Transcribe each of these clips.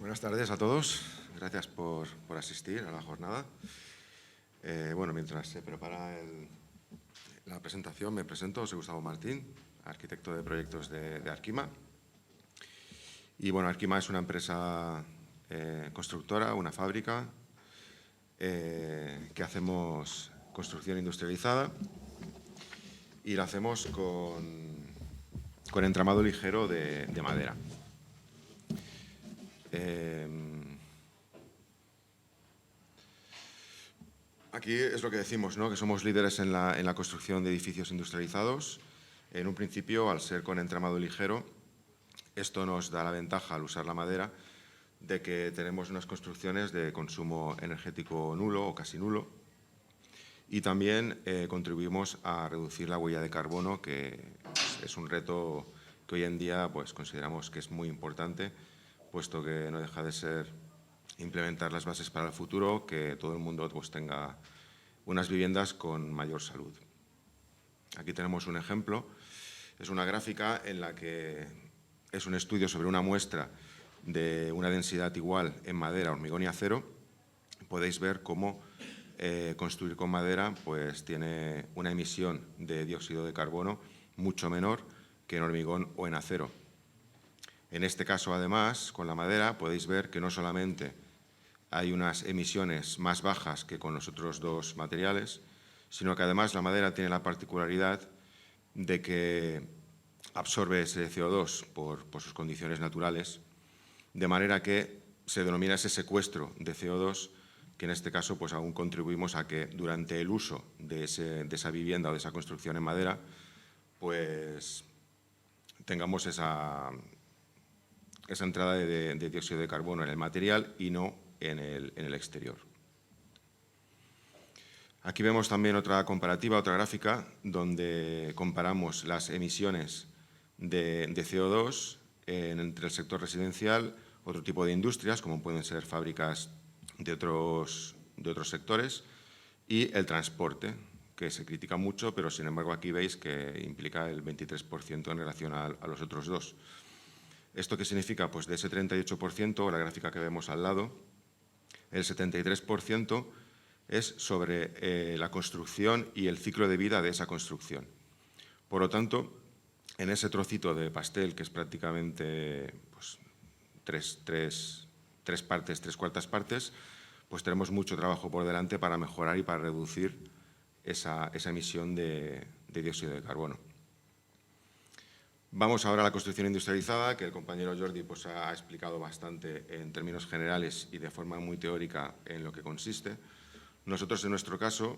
Buenas tardes a todos. Gracias por asistir a la jornada. Mientras se prepara la presentación, me presento. Soy Gustavo Martín, arquitecto de proyectos de Arkima. Y Arkima es una empresa constructora, una fábrica, que hacemos construcción industrializada y la hacemos con entramado ligero de madera. Aquí es lo que decimos, ¿no? Que somos líderes en la construcción de edificios industrializados. En un principio, al ser con entramado ligero, esto nos da la ventaja, al usar la madera, de que tenemos unas construcciones de consumo energético nulo o casi nulo. Y también contribuimos a reducir la huella de carbono, que es un reto que hoy en día consideramos que es muy importante, puesto que no deja de ser implementar las bases para el futuro, que todo el mundo tenga unas viviendas con mayor salud. Aquí tenemos un ejemplo. Es una gráfica en la que es un estudio sobre una muestra de una densidad igual en madera, hormigón y acero. Podéis ver cómo construir con madera tiene una emisión de dióxido de carbono mucho menor que en hormigón o en acero. En este caso, además, con la madera podéis ver que no solamente hay unas emisiones más bajas que con los otros dos materiales, sino que además la madera tiene la particularidad de que absorbe ese CO2 por sus condiciones naturales, de manera que se denomina ese secuestro de CO2, que en este caso aún contribuimos a que durante el uso de esa vivienda o de esa construcción en madera, tengamos esa entrada de dióxido de carbono en el material y no en el exterior. Aquí vemos también otra comparativa, otra gráfica, donde comparamos las emisiones de CO2 entre el sector residencial, otro tipo de industrias, como pueden ser fábricas de otros sectores, y el transporte, que se critica mucho, pero sin embargo aquí veis que implica el 23% en relación a los otros dos. ¿Esto qué significa? Pues de ese 38%, la gráfica que vemos al lado, el 73% es sobre la construcción y el ciclo de vida de esa construcción. Por lo tanto, en ese trocito de pastel, que es prácticamente tres cuartas partes, tenemos mucho trabajo por delante para mejorar y para reducir esa emisión de dióxido de carbono. Vamos ahora a la construcción industrializada, que el compañero Jordi ha explicado bastante en términos generales y de forma muy teórica en lo que consiste. Nosotros, en nuestro caso,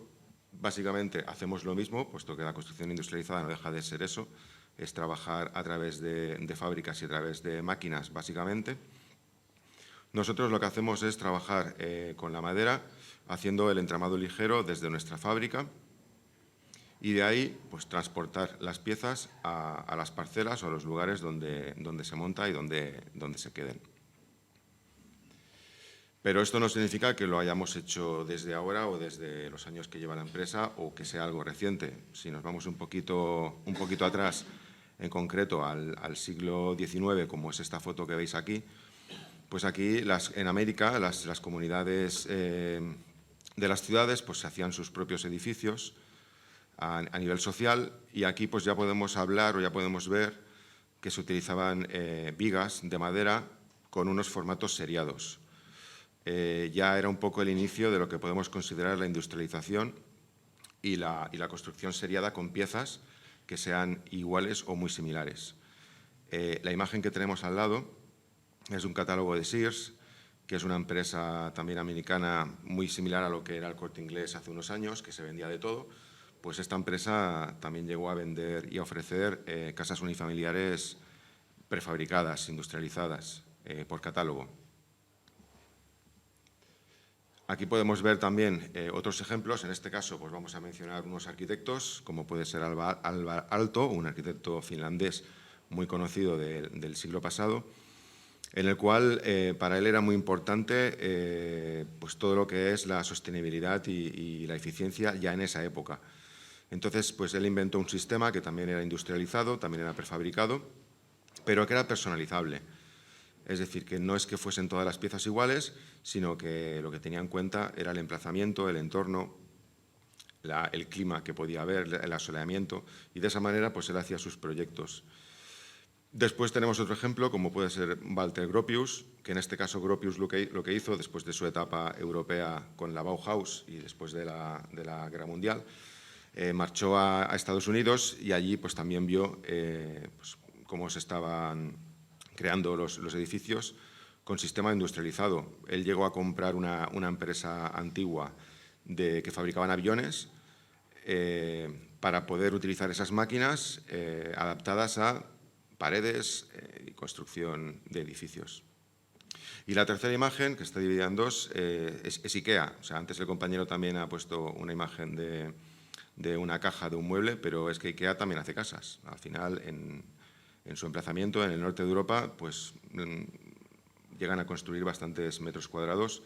básicamente hacemos lo mismo, puesto que la construcción industrializada no deja de ser eso, es trabajar a través de fábricas y a través de máquinas, básicamente. Nosotros lo que hacemos es trabajar con la madera, haciendo el entramado ligero desde nuestra fábrica, y de ahí transportar las piezas a las parcelas o a los lugares donde se monta y donde se queden. Pero esto no significa que lo hayamos hecho desde ahora o desde los años que lleva la empresa o que sea algo reciente. Si nos vamos un poquito atrás, en concreto al siglo XIX, como es esta foto que veis aquí, aquí en América las comunidades de las ciudades se hacían sus propios edificios a nivel social, y aquí ya podemos hablar o ya podemos ver que se utilizaban vigas de madera con unos formatos seriados. Ya era un poco el inicio de lo que podemos considerar la industrialización y la construcción seriada con piezas que sean iguales o muy similares. La imagen que tenemos al lado es un catálogo de Sears, que es una empresa también americana muy similar a lo que era el Corte Inglés hace unos años, que se vendía de todo. Pues esta empresa también llegó a vender y a ofrecer casas unifamiliares prefabricadas, industrializadas, por catálogo. Aquí podemos ver también otros ejemplos. En este caso vamos a mencionar unos arquitectos, como puede ser Alvar Aalto, un arquitecto finlandés muy conocido del siglo pasado, en el cual para él era muy importante todo lo que es la sostenibilidad y la eficiencia ya en esa época. Entonces, él inventó un sistema que también era industrializado, también era prefabricado, pero que era personalizable. Es decir, que no es que fuesen todas las piezas iguales, sino que lo que tenía en cuenta era el emplazamiento, el entorno, el clima que podía haber, el asoleamiento, y de esa manera pues él hacía sus proyectos. Después tenemos otro ejemplo, como puede ser Walter Gropius, que en este caso Gropius lo que hizo después de su etapa europea con la Bauhaus y después de la Guerra Mundial, marchó a Estados Unidos y allí pues también vio pues, cómo se estaban creando los edificios con sistema industrializado. Él llegó a comprar una empresa antigua que fabricaban aviones para poder utilizar esas máquinas adaptadas a paredes y construcción de edificios. Y la tercera imagen, que está dividida en dos, es IKEA. O sea, antes el compañero también ha puesto una imagen de una caja de un mueble, pero es que IKEA también hace casas. Al final, en su emplazamiento en el norte de Europa, pues llegan a construir bastantes metros cuadrados,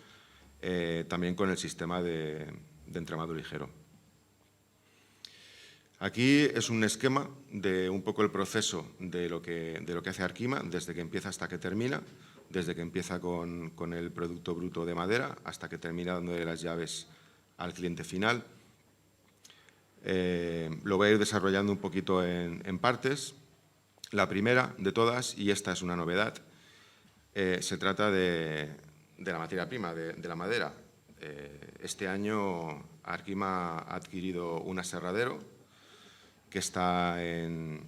también con el sistema de entramado ligero. Aquí es un esquema de un poco el proceso de lo que hace Arkima, desde que empieza hasta que termina, desde que empieza con el producto bruto de madera hasta que termina dándole las llaves al cliente final. Lo voy a ir desarrollando un poquito en partes. La primera de todas, y esta es una novedad, se trata de la materia prima, de la madera. Este año Arkima ha adquirido un aserradero que está en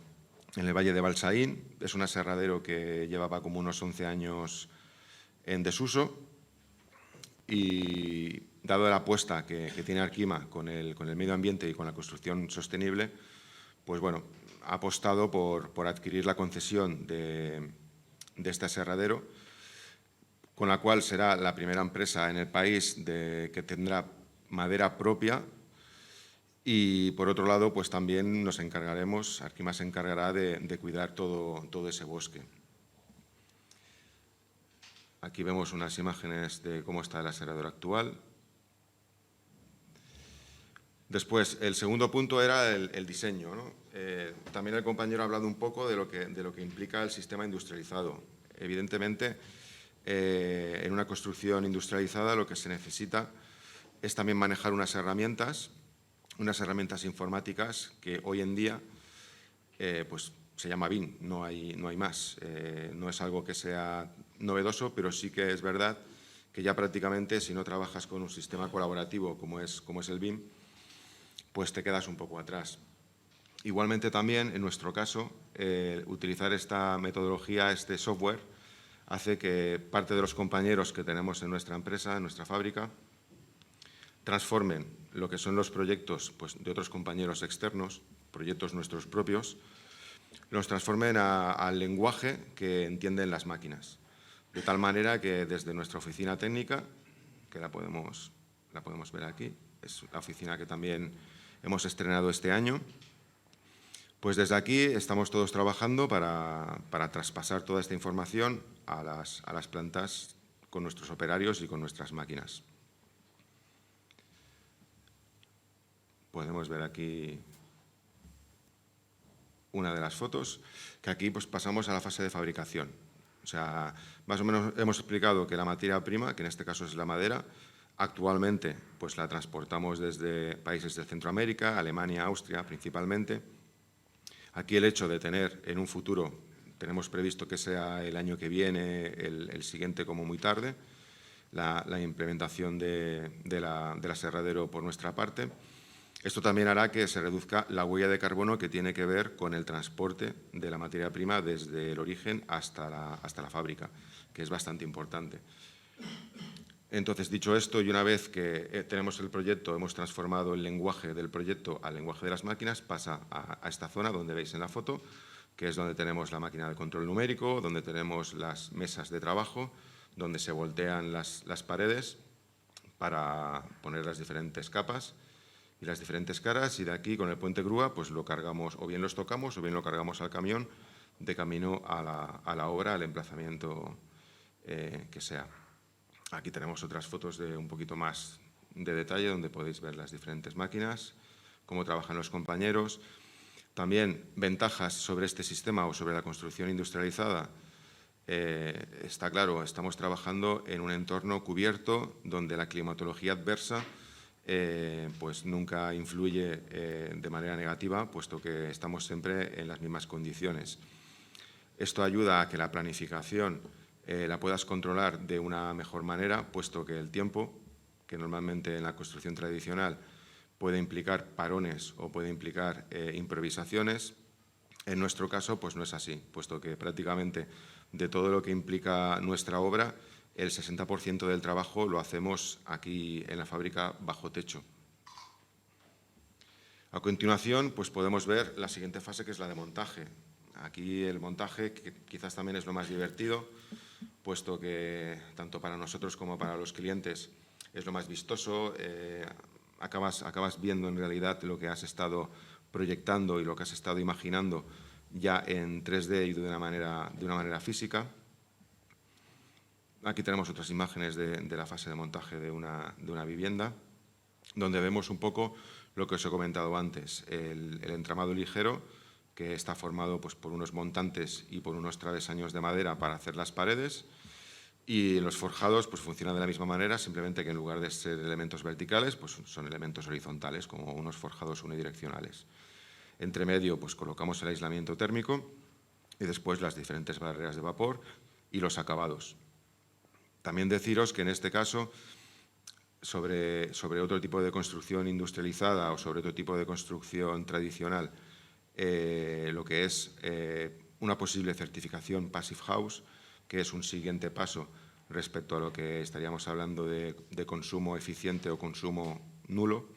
el Valle de Balsaín. Es un aserradero que llevaba como unos 11 años en desuso y, dado la apuesta que tiene Arkima con el medio ambiente y con la construcción sostenible, pues bueno, ha apostado por adquirir la concesión de este aserradero, con la cual será la primera empresa en el país que tendrá madera propia. Y, por otro lado, pues también nos encargaremos, Arkima se encargará de cuidar todo ese bosque. Aquí vemos unas imágenes de cómo está el aserradero actual. Después, el segundo punto era el diseño, ¿no? También el compañero ha hablado un poco de lo que implica el sistema industrializado. Evidentemente, en una construcción industrializada lo que se necesita es también manejar unas herramientas informáticas que hoy en día pues se llama BIM, no hay más. No es algo que sea novedoso, pero sí que es verdad que ya prácticamente, si no trabajas con un sistema colaborativo como es el BIM, pues te quedas un poco atrás. Igualmente también, en nuestro caso, utilizar esta metodología, este software, hace que parte de los compañeros que tenemos en nuestra empresa, en nuestra fábrica, transformen lo que son los proyectos pues, de otros compañeros externos, proyectos nuestros propios, los transformen al lenguaje que entienden las máquinas. De tal manera que desde nuestra oficina técnica, que la podemos ver aquí, es la oficina que también hemos estrenado este año, pues desde aquí estamos todos trabajando para traspasar toda esta información a las plantas con nuestros operarios y con nuestras máquinas. Podemos ver aquí una de las fotos, que aquí pues, pasamos a la fase de fabricación. O sea, más o menos hemos explicado que la materia prima, que en este caso es la madera, actualmente pues, la transportamos desde países de Centroamérica, Alemania, Austria principalmente. Aquí el hecho de tener en un futuro, tenemos previsto que sea el año que viene, el siguiente como muy tarde, la implementación del aserradero por nuestra parte. Esto también hará que se reduzca la huella de carbono que tiene que ver con el transporte de la materia prima desde el origen hasta la fábrica, que es bastante importante. Entonces, dicho esto, y una vez que tenemos el proyecto, hemos transformado el lenguaje del proyecto al lenguaje de las máquinas, pasa a esta zona donde veis en la foto, que es donde tenemos la máquina de control numérico, donde tenemos las mesas de trabajo, donde se voltean las paredes para poner las diferentes capas y las diferentes caras, y de aquí con el puente grúa pues lo cargamos, o bien lo estocamos o bien lo cargamos al camión de camino a la obra, al emplazamiento que sea. Aquí tenemos otras fotos de un poquito más de detalle donde podéis ver las diferentes máquinas, cómo trabajan los compañeros. También ventajas sobre este sistema o sobre la construcción industrializada. Está claro, estamos trabajando en un entorno cubierto donde la climatología adversa pues nunca influye de manera negativa, puesto que estamos siempre en las mismas condiciones. Esto ayuda a que la planificación la puedas controlar de una mejor manera, puesto que el tiempo, que normalmente en la construcción tradicional puede implicar parones o puede implicar improvisaciones, en nuestro caso pues no es así, puesto que prácticamente de todo lo que implica nuestra obra, el 60% del trabajo lo hacemos aquí en la fábrica bajo techo. A continuación, pues podemos ver la siguiente fase, que es la de montaje. Aquí el montaje, que quizás también es lo más divertido, puesto que tanto para nosotros como para los clientes es lo más vistoso. Acabas viendo en realidad lo que has estado proyectando y lo que has estado imaginando ya en 3D y de una manera física. Aquí tenemos otras imágenes de la fase de montaje de una vivienda, donde vemos un poco lo que os he comentado antes, el entramado ligero, que está formado pues, por unos montantes y por unos travesaños de madera para hacer las paredes, y los forjados pues, funcionan de la misma manera, simplemente que en lugar de ser elementos verticales, pues son elementos horizontales, como unos forjados unidireccionales. Entre medio pues, colocamos el aislamiento térmico y después las diferentes barreras de vapor y los acabados. También deciros que en este caso, sobre otro tipo de construcción industrializada o sobre otro tipo de construcción tradicional, lo que es una posible certificación Passive House, que es un siguiente paso respecto a lo que estaríamos hablando de consumo eficiente o consumo nulo.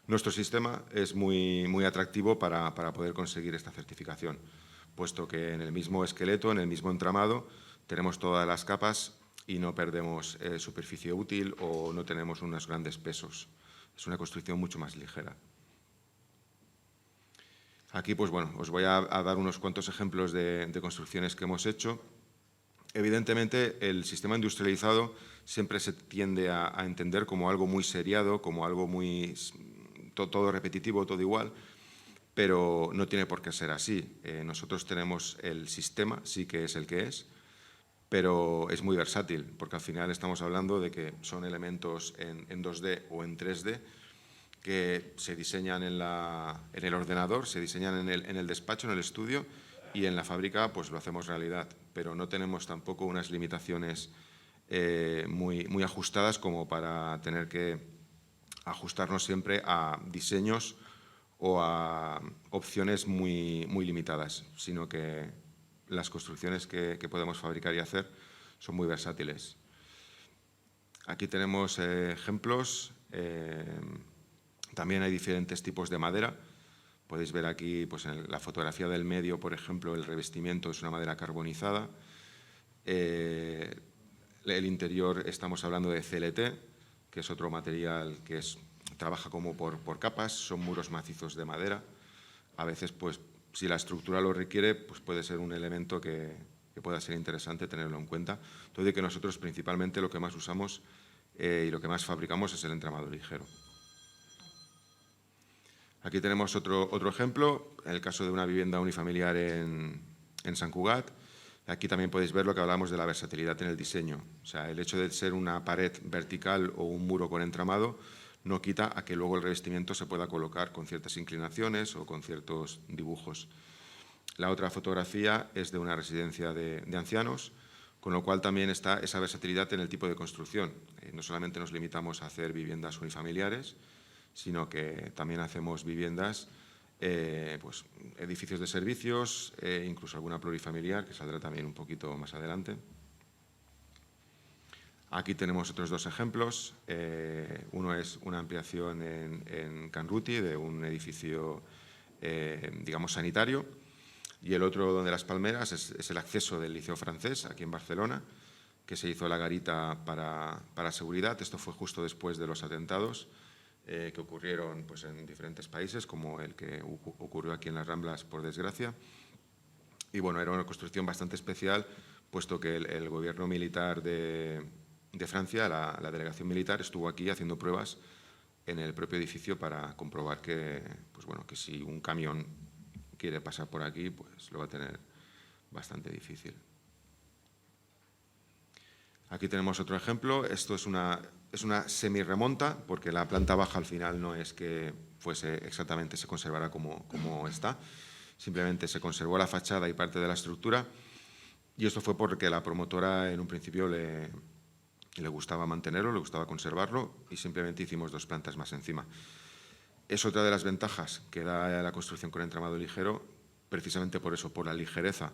Nuestro sistema es muy atractivo para poder conseguir esta certificación, puesto que en el mismo esqueleto, en el mismo entramado, tenemos todas las capas y no perdemos superficie útil o no tenemos unos grandes pesos. Es una construcción mucho más ligera. Aquí, pues bueno, os voy a dar unos cuantos ejemplos de construcciones que hemos hecho. Evidentemente, el sistema industrializado siempre se tiende a entender como algo muy seriado, como algo muy todo repetitivo, todo igual, pero no tiene por qué ser así. Nosotros tenemos el sistema, sí que es el que es, pero es muy versátil, porque al final estamos hablando de que son elementos en 2D o en 3D que se diseñan en el ordenador, se diseñan en el despacho, en el estudio, y en la fábrica pues lo hacemos realidad, pero no tenemos tampoco unas limitaciones muy ajustadas como para tener que ajustarnos siempre a diseños o a opciones muy limitadas, sino que las construcciones que podemos fabricar y hacer son muy versátiles. Aquí tenemos ejemplos. También hay diferentes tipos de madera. Podéis ver aquí pues, en la fotografía del medio, por ejemplo, el revestimiento es una madera carbonizada. El interior estamos hablando de CLT, que es otro material que trabaja como por capas, son muros macizos de madera. A veces, pues, si la estructura lo requiere, pues puede ser un elemento que pueda ser interesante tenerlo en cuenta. Todo de que nosotros principalmente lo que más usamos y lo que más fabricamos es el entramado ligero. Aquí tenemos otro ejemplo, en el caso de una vivienda unifamiliar en Sant Cugat. Aquí también podéis ver lo que hablamos de la versatilidad en el diseño. O sea, el hecho de ser una pared vertical o un muro con entramado no quita a que luego el revestimiento se pueda colocar con ciertas inclinaciones o con ciertos dibujos. La otra fotografía es de una residencia de ancianos, con lo cual también está esa versatilidad en el tipo de construcción. No solamente nos limitamos a hacer viviendas unifamiliares, sino que también hacemos viviendas, pues, edificios de servicios, incluso alguna plurifamiliar, que saldrá también un poquito más adelante. Aquí tenemos otros dos ejemplos. Uno es una ampliación en Can Ruti de un edificio, digamos, sanitario, y el otro, donde Las Palmeras, es el acceso del Liceo Francés, aquí en Barcelona, que se hizo la garita para seguridad. Esto fue justo después de los atentados que ocurrieron pues, en diferentes países, como el que ocurrió aquí en las Ramblas, por desgracia. Y bueno, era una construcción bastante especial, puesto que el gobierno militar de Francia, la delegación militar, estuvo aquí haciendo pruebas en el propio edificio para comprobar que, pues bueno, que si un camión quiere pasar por aquí, pues lo va a tener bastante difícil. Aquí tenemos otro ejemplo. Esto es una semi-remonta, porque la planta baja al final no es que fuese exactamente, se conservará como está. Simplemente se conservó la fachada y parte de la estructura. Y esto fue porque la promotora en un principio le gustaba mantenerlo, le gustaba conservarlo y simplemente hicimos 2 plantas más encima. Es otra de las ventajas que da la construcción con entramado ligero, precisamente por eso, por la ligereza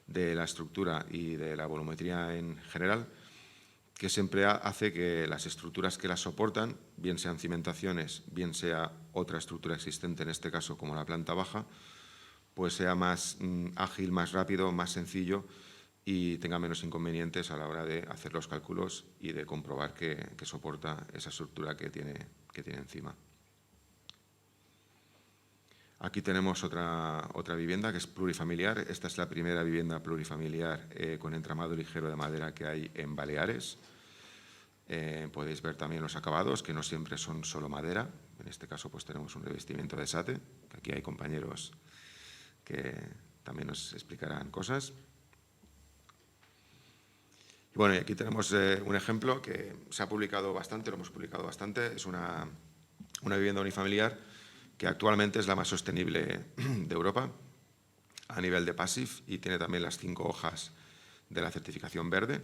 de la estructura y de la volumetría en general, que siempre hace que las estructuras que las soportan, bien sean cimentaciones, bien sea otra estructura existente, en este caso como la planta baja, pues sea más ágil, más rápido, más sencillo y tenga menos inconvenientes a la hora de hacer los cálculos y de comprobar que soporta esa estructura que tiene encima. Aquí tenemos otra vivienda que es plurifamiliar. Esta es la primera vivienda plurifamiliar con entramado ligero de madera que hay en Baleares. Podéis ver también los acabados, que no siempre son solo madera. En este caso pues tenemos un revestimiento de SATE, que aquí hay compañeros que también nos explicarán cosas. Y bueno, y aquí tenemos un ejemplo que se ha publicado bastante, lo hemos publicado bastante. Es una vivienda unifamiliar que actualmente es la más sostenible de Europa a nivel de Passive y tiene también las 5 hojas de la certificación verde.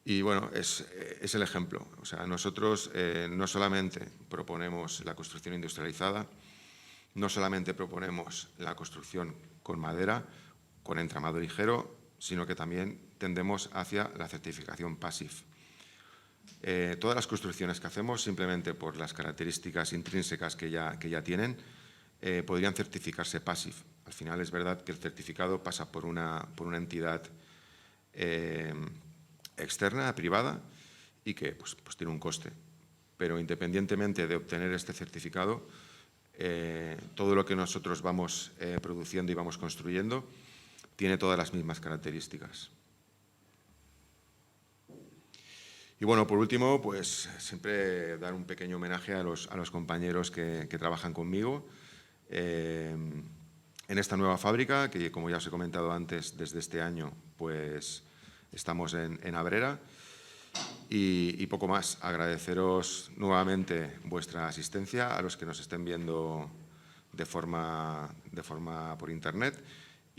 Y bueno, es el ejemplo. O sea, nosotros no solamente proponemos la construcción industrializada, no solamente proponemos la construcción con madera, con entramado ligero, sino que también tendemos hacia la certificación Passive. Todas las construcciones que hacemos, simplemente por las características intrínsecas que ya tienen, podrían certificarse Passive. Al final es verdad que el certificado pasa por una entidad externa, privada, y que pues tiene un coste. Pero independientemente de obtener este certificado, todo lo que nosotros vamos produciendo y vamos construyendo tiene todas las mismas características. Y bueno, por último, pues siempre dar un pequeño homenaje a los compañeros que trabajan conmigo en esta nueva fábrica, que como ya os he comentado antes, desde este año pues estamos en Abrera. Y poco más, agradeceros nuevamente vuestra asistencia a los que nos estén viendo de forma por internet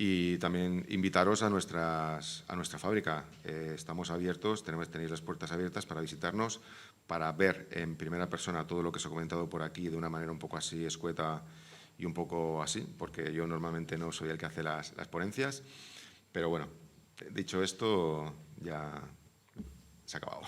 y también invitaros a nuestra fábrica. Estamos abiertos, tenéis las puertas abiertas para visitarnos, para ver en primera persona todo lo que os he comentado por aquí de una manera un poco así escueta y un poco así, porque yo normalmente no soy el que hace las ponencias, pero bueno, dicho esto, ya se ha acabado.